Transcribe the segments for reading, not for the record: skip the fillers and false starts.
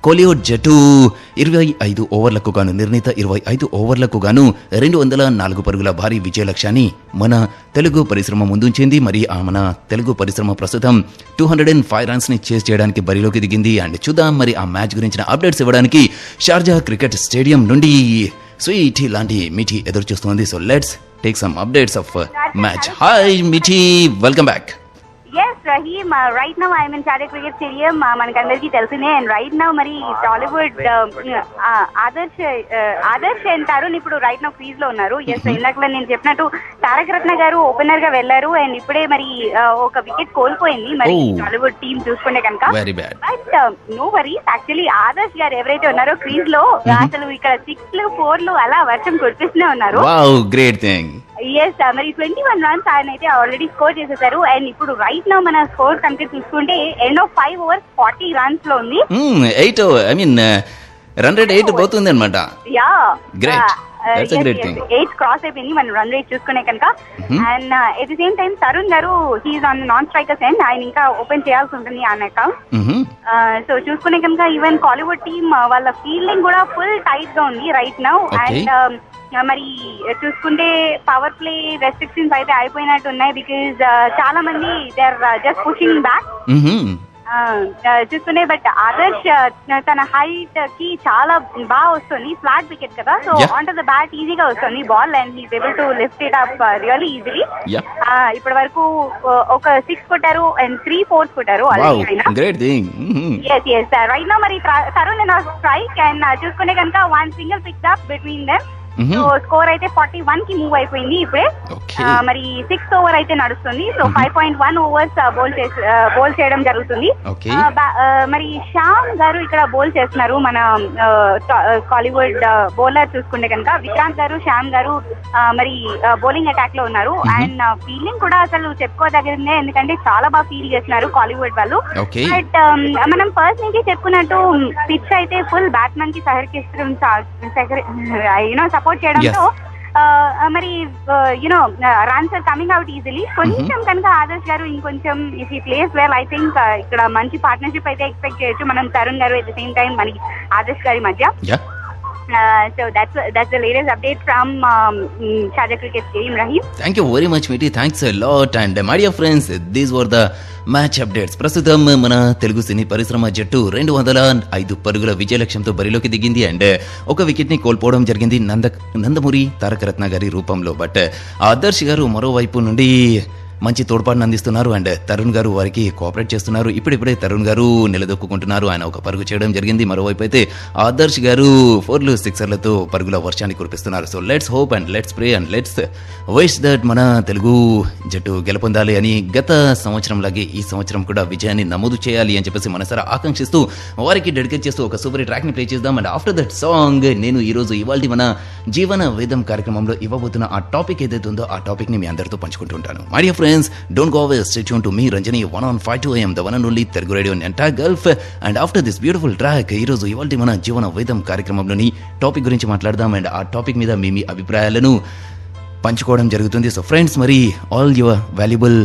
కోలీవుడ్ జట్టు 25 ఓవర్లకు గాను నిర్ణీత 25 ఓవర్లకు గాను 204 పరుగుల భారీ విజయ లక్ష్యాన్ని మన తెలుగు పరిశ్రమ ముందుంచింది. మరి మన తెలుగు పరిశ్రమ ప్రస్తుతం 205 రన్స్ ని చేస్ చేయడానికి బరిలోకి దిగింది. అండ్ చూద్దాం మరి ఆ మ్యాచ్ గురించిన అప్డేట్స్ ఇవ్వడానికి షార్జా క్రికెట్ స్టేడియం నుండి స్వీట్ లాంటి మిఠీ ఎదురు చూస్తుంది. So let's take some updates of match. Hi Mithi, welcome back. Yes, Rahim. Right now I am in Shahjah Cricket Stadium. మనకందరికీ తెలిసిందే. అండ్ రైట్ నౌ మరి టాలీవుడ్ ఆదర్శ్ అండ్ తరుణ్ ఇప్పుడు రైట్ నౌ క్రీజ్ లో ఉన్నారు. ఎస్, ఇందాక నేను చెప్పినట్టు తారక రత్న గారు ఓపెనర్ గా వెళ్లారు అండ్ ఇప్పుడే మరి ఒక వికెట్ కోల్పోయింది మరి టాలీవుడ్ టీమ్ చూసుకుంటే కనుక. But no worries, actually Adarsh garu ఎవరైతే ఉన్నారో క్రీజ్ లో అసలు ఇక్కడ 6లు 4లు అలా వర్షం కురిపిస్తూనే ఉన్నారు. Great thing. ఎస్, మరి 21 రన్స్ ఆయన అయితే ఆల్రెడీ స్కోర్ చేసేసారు. అండ్ ఇప్పుడు రైట్ నౌ మన స్కోర్ కనుక చూసుకుంటే ఎండ్ ఆఫ్ 5 overs 40 runs లో ఉంది. 8 ఐ మీన్ రన్ రేట్ 8 పోతుంది అన్నమాట. Yeah, great. That's a great thing. 8 cross అయిపోయింది మన రన్ రేట్ చూసుకునే కనుక. And at the same time Tarun గారు he's on non strikers and ఆయన ఇంకా ఓపెన్ చేయాల్సి ఉంటుంది ఆయన అకౌంట్. సో చూసుకునే కనుక ఈవెన్ కాలీవుడ్ టీమ్ వాళ్ళ ఫీల్డింగ్ కూడా ఫుల్ టైట్ గా ఉంది రైట్ నౌ. అండ్ మరి చూసుకుంటే పవర్ ప్లే రెస్ట్రిక్షన్స్ అయితే అయిపోయినట్టు ఉన్నాయి. బికాజ్ చాలా మంది they are just pushing back చూసుకునే. బట్ ఆదర్శ్ తన హైట్ కి చాలా బాగా వస్తుంది, ఫ్లాట్ వికెట్ కదా, so on to the bat ఈజీగా వస్తుంది ball and he's able to lift it up really easily. ఇప్పటి వరకు ఒక 6 కొట్టారు అండ్ 3 4s కొట్టారు. రైట్ నౌ మరి తరుణ్ స్ట్రైక్ అండ్ చూసుకునే కనుక 1 single picked up between them. So score అయితే 41 కి మూవ్ అయిపోయింది ఇప్పుడే. మరి 6th ఓవర్ అయితే నడుస్తుంది. సో 5.1 overs బౌల్ చేయడం జరుగుతుంది. మరి శ్యామ్ గారు ఇక్కడ బౌల్ చేస్తున్నారు. మన కాలీవుడ్ బౌలర్ చూసుకుంటే కనుక విక్రాంత్ గారు, శ్యామ్ గారు మరి బౌలింగ్ అటాక్ లో ఉన్నారు. అండ్ ఫీల్డింగ్ కూడా అసలు చెప్పుకోదగ్గదే, ఎందుకంటే చాలా బాగా ఫీల్ చేస్తున్నారు కాలీవుడ్ వాళ్ళు. బట్ మనం ఫస్ట్ నుంచి చెప్పుకున్నట్టు పిచ్ అయితే ఫుల్ బ్యాట్స్మెన్ కి సపోర్ట్ చేయడంతో మరి you know runs are coming out easily. కొంచెం కనుక ఆదర్శ్ గారు ఇంకొంచెం if he plays well I think ఇక్కడ మంచి పార్ట్నర్షిప్ అయితే ఎక్స్పెక్ట్ చేయొచ్చు మనం తరుణ్ గారు ఎట్ ద సేమ్ టైం మనకి ఆదర్శ్ గారి మధ్య. So that's the latest update from Shahjah Cricket Stadium, Rahim. Thank you very much, Miti. Thanks a lot. And my dear friends, these were the match updates. ప్రస్తుతం మన తెలుగు సినీ పరిశ్రమ జట్టు 205 పరుగుల విజయ లక్ష్యంతో బరిలోకి దిగింది. అండ్ ఒక వికెట్ ని కోల్పోవడం జరిగింది నందమూరి తారక రత్న గారి రూపంలో. బట్ ఆదర్శ్ గారు మరోవైపు నుండి మంచి తోడ్పాటును అందిస్తున్నారు అండ్ తరుణ్ గారు వారికి కోఆపరేట్ చేస్తున్నారు. ఇప్పుడిప్పుడే తరుణ్ గారు నిలదొక్కుంటున్నారు. ఆయన ఒక పరుగు చేయడం జరిగింది. మరోవైపు అయితే ఆదర్శ్ గారు 4లు 6లతో పరుగుల వర్షాన్ని కురిపిస్తున్నారు. So let's hope and let's pray and let's wish that మన తెలుగు జట్టు గెలుపొందాలి అని గత సంవత్సరం లాగే ఈ సంవత్సరం కూడా విజయాన్ని నమోదు చేయాలి అని చెప్పేసి మనసారా ఆకాంక్షిస్తూ వారికి డెడికేట్ చేస్తూ ఒక సూపర్ ట్రాక్ ని ప్లే చేద్దాం. అండ్ ఆఫ్టర్ దట్ సాంగ్ నేను ఈ రోజు ఇవాల్టి మన జీవన వేదం కార్యక్రమంలో ఇవ్వబోతున్న ఆ టాపిక్ ఏదైతే ఉందో ఆ టాపిక్ ని మీ అందరితో పంచుకుంటుంటాను. My dear friends, don't go away, stay tuned to me Ranjani 1 on 5 AM, the one and only Telugu radio in entire Gulf. And after this beautiful track ee roju ivalti mana jeevana vedam కార్యక్రమంలోని topic గురించి మాట్లాడదాం. And ఆ topic మీద మీ అభిప్రాయాలను పంచుకోవడం జరుగుతుంది. So friends, మరి all your valuable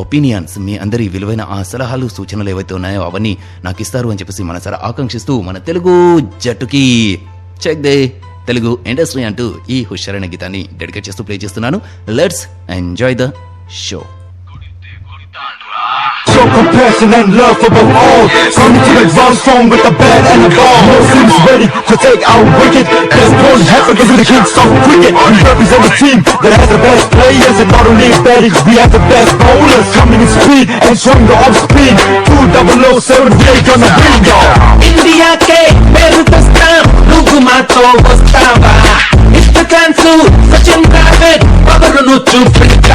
opinions, మీ అందరి విలువైన ఆ సలహాలు సూచనలు ఏవైతే ఉన్నాయో అవన్నీ నాకు ఇస్తారు అని చెప్పేసి మనసారా ఆకాంక్షిస్తూ మన తెలుగు జట్టుకి చెక్ దే తెలుగు ఇండస్ట్రీ అంటూ ఈ హుషారైన గీతాన్ని డెడికేట్ చేస్తూ ప్లే చేస్తున్నాను. Let's enjoy the show. Show compassion and love for both all. Coming to the drum strong with the bat and the ball. Muslims ready to take our wicket. There's one happen to the kings of cricket. We represent the team that has the best players, and not only batting, we have the best bowlers. Coming in speed and showing the off speed. 2007 we ain't gonna bring y'all. India ke peru testam nugu mato vastava. It's the cancer Sachin Dravid power nu chuprita.